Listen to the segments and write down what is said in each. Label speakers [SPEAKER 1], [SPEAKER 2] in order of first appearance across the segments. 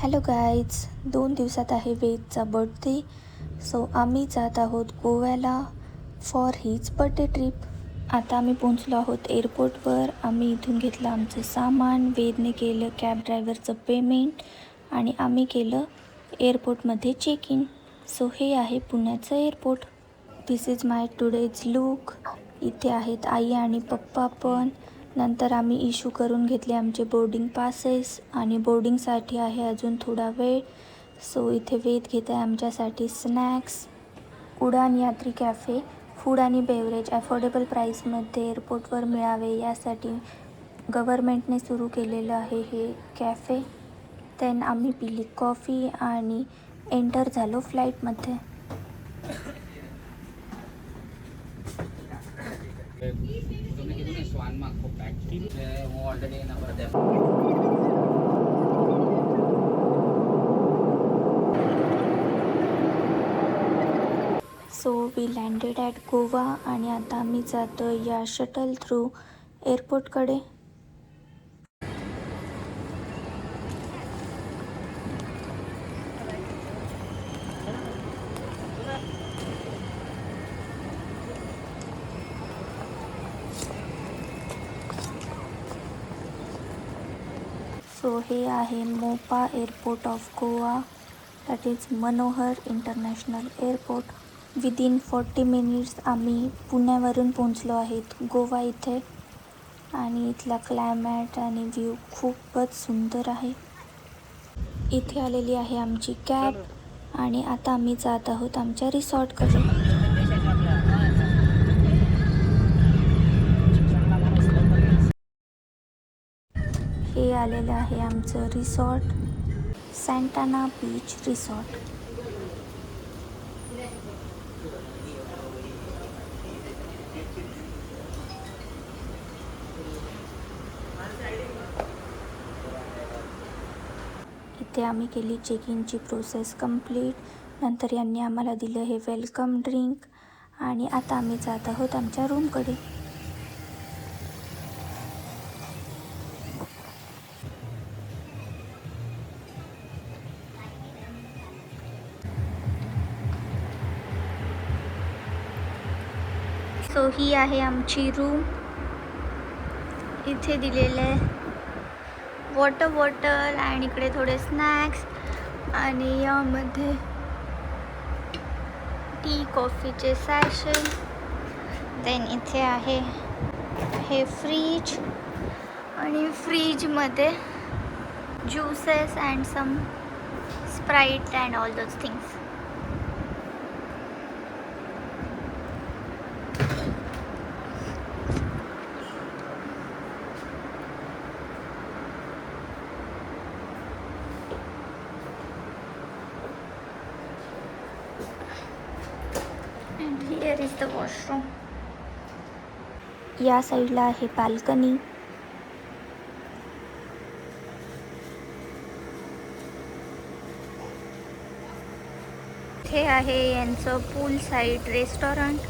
[SPEAKER 1] Hello guys, 2 दिवसात आहे वेदचा birthday. So आम्ही जात आहोत गोव्याला फॉर हीज बर्थडे ट्रिप. आता आम्ही पोहोचलो आहोत एअरपोर्टवर. आम्ही इथून घेतलं आमचं सामान, वेदने केलं कॅब ड्रायव्हरचं पेमेंट आणि आम्ही केलं एअरपोर्टमध्ये चेक इन. सो हे आहे पुण्याचं airport. This is my today's look. इथे आहेत आई आणि पप्पा पण. नंतर आम्ही इश्यू करून घेतले आमचे बोर्डिंग पासेस आणि बोर्डिंगसाठी आहे अजून थोडा वेळ. सो इथे वेद घेत आहे आमच्यासाठी स्नॅक्स. उडान यात्री कॅफे, फूड आणि बेवरेज अफोर्डेबल प्राईसमध्ये एअरपोर्टवर मिळावे यासाठी गव्हर्मेंटने सुरू केलेलं आहे हे कॅफे. देन आम्ही पिली कॉफी आणि एंटर झालो फ्लाईटमध्ये. So we landed at Goa आणि आता आम्ही जातो या शटल थ्रू एअरपोर्टकडे. सो हे आहे मोपा airport of Goa, that is Manohar international airport. Within 40 minutes आम्ही पुण्यावरून पोहोचलो आहेत गोवा इथे. आणि इथला क्लायमॅट आणि व्ह्यू खूपच सुंदर आहे. इथे आलेली आहे आमची कॅब आणि आता आम्ही जात आहोत आमच्या रिसॉर्टकडे. हे आलेलं आहे आमचं रिसॉर्ट, सँटाना बीच रिसॉर्ट. इथे आम्ही केली चेक इनची प्रोसेस कंप्लीट. नंतर यांनी आम्हाला दिलं हे वेलकम ड्रिंक आणि आता आम्ही जात आहोत आमच्या रूमकडे. सो ही आहे आमची रूम. इथे दिलेलं आहे वॉटर बॉटल आणि इकडे थोडे स्नॅक्स आणि यामध्ये टी कॉफीचे सॅशे. देन इथे आहे हे फ्रीज आणि फ्रीजमध्ये juices and some Sprite and all those things. And here is the washroom. या साईडला आहे बाल्कनी. हे आहे यांचं पूल साईड रेस्टॉरंट.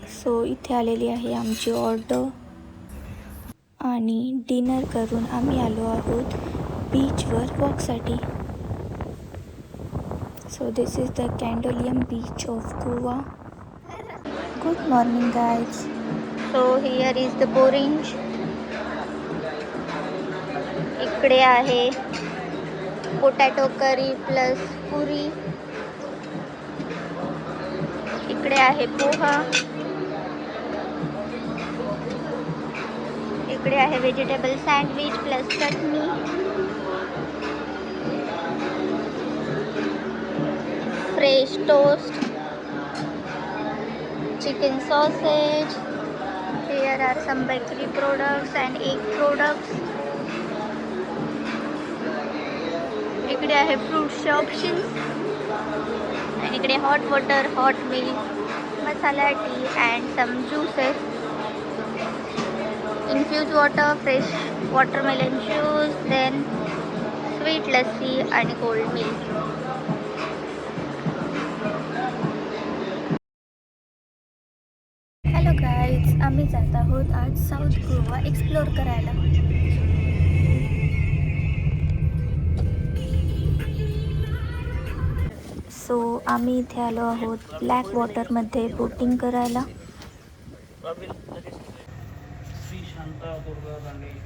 [SPEAKER 1] सो इथे आलेली आहे आमची ऑर्डर आणि डिनर करून आम्ही आलो आहोत बीचवर वॉकसाठी. So this is the Candolim beach of Goa. Good morning guys. So here is the boring. इकडे आहे पोटॅटो करी प्लस पुरी. इकडे आहे पोहा. इकडे आहे vegetable sandwich plus chutney. Fresh toast, chicken sausage. Here are some bakery products and egg products. इकडे आहे फ्रूट्सचे options आणि इकडे hot water, hot milk, masala tea and some juices, infuse water, fresh watermelon juice, then sweet lassi आणि cold milk. Hello guys, आम्ही जात आहोत आज south Goa explore करायला. सो आम्ही इथे आलो आहोत ब्लॅक वॉटरमध्ये बोटिंग करायला.
[SPEAKER 2] श्री शांता दुर्गा दांडे.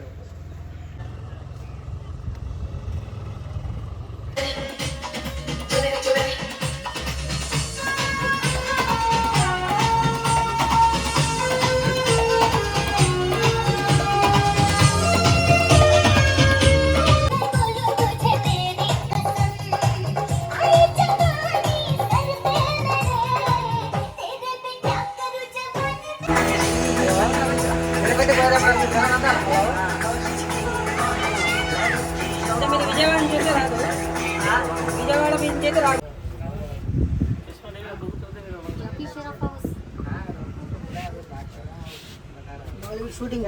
[SPEAKER 2] शूटिंग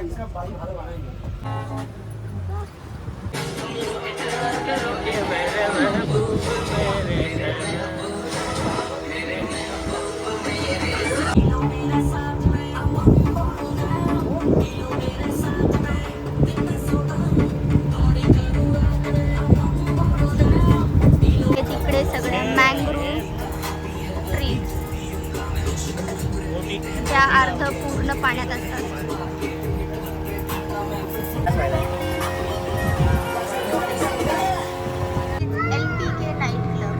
[SPEAKER 1] तिकडे सगळे मँग्रोव्ह ट्रीज त्या अर्ध पूर्ण पाण्यात असतात. LPK night club.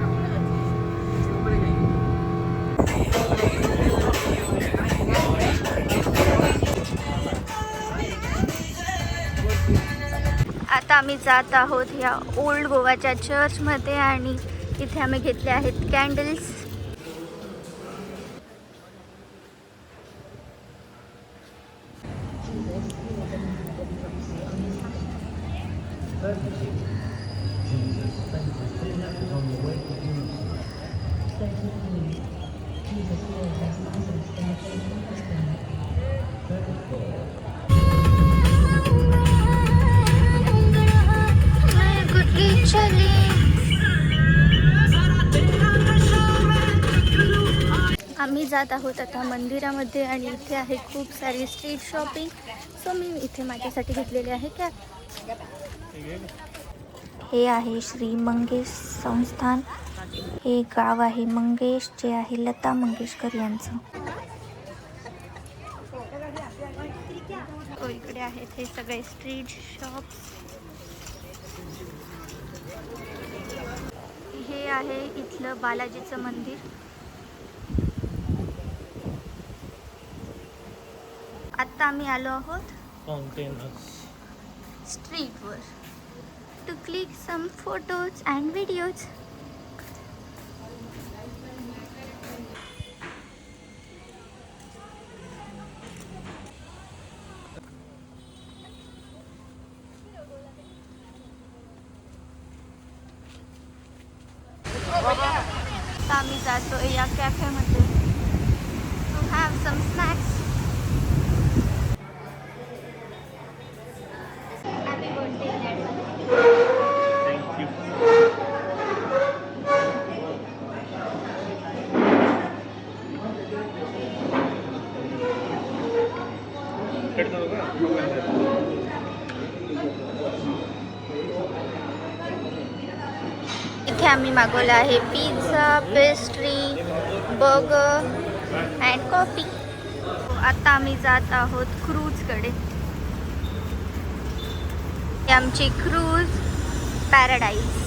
[SPEAKER 1] आता आम्ही जात आहोत ह्या ओल्ड गोवाच्या चर्चमध्ये आणि इथे आम्ही घेतले आहेत कॅन्डल्स. आम्ही जात आहोत आता मंदिरामध्ये आणि इथे आहे खूप सारी स्ट्रीट शॉपिंग. सो मी इथे माझ्यासाठी घेतलेले आहे कॅप. हे आहे श्री मंगेश संस्थान. हे गाव आहे मंगेश, जे आहे लता मंगेशकर यांचं. इकडे आहेत हे सगळे स्ट्रीट शॉप्स. हे आहे इथलं बालाजीचं मंदिर. आता आम्ही आलो आहोत स्ट्रीटवर to click some photos and videos. आता आम्ही जातो या कॅफेमध्ये टू हॅव सम स्नॅक्स. इथे आम्ही मागवलं आहे pizza, pastry, burger and coffee. आता आम्ही जात आहोत क्रूजकडे. आमची क्रूज पॅराडाईज.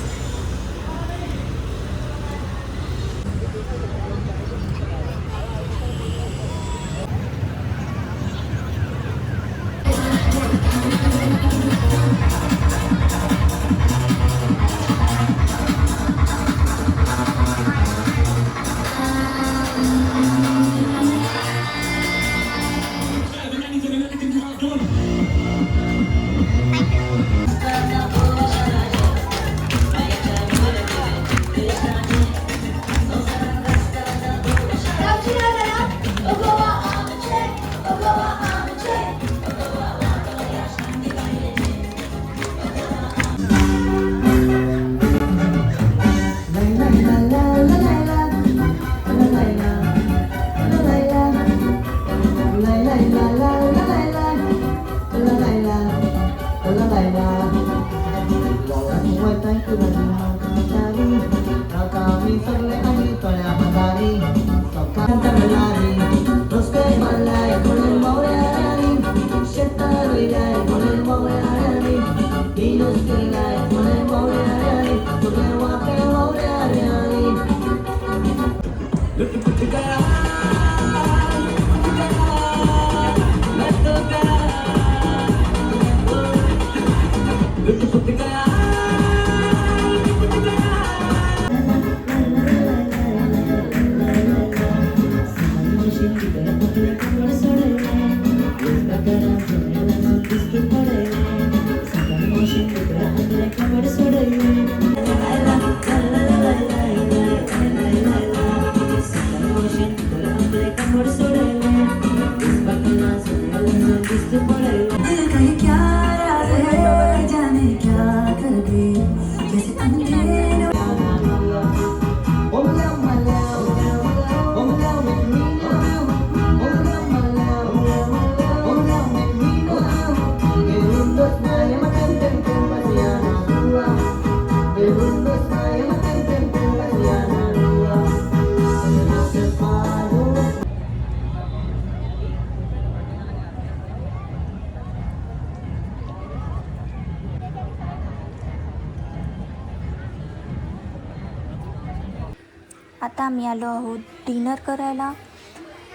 [SPEAKER 1] आता आम्ही आलो आहोत डिनर करायला.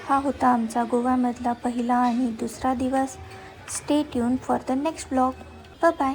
[SPEAKER 1] हा होता आमचा गोव्यामधला पहिला आणि दुसरा दिवस. Stay tune for the next blog. Bye bye.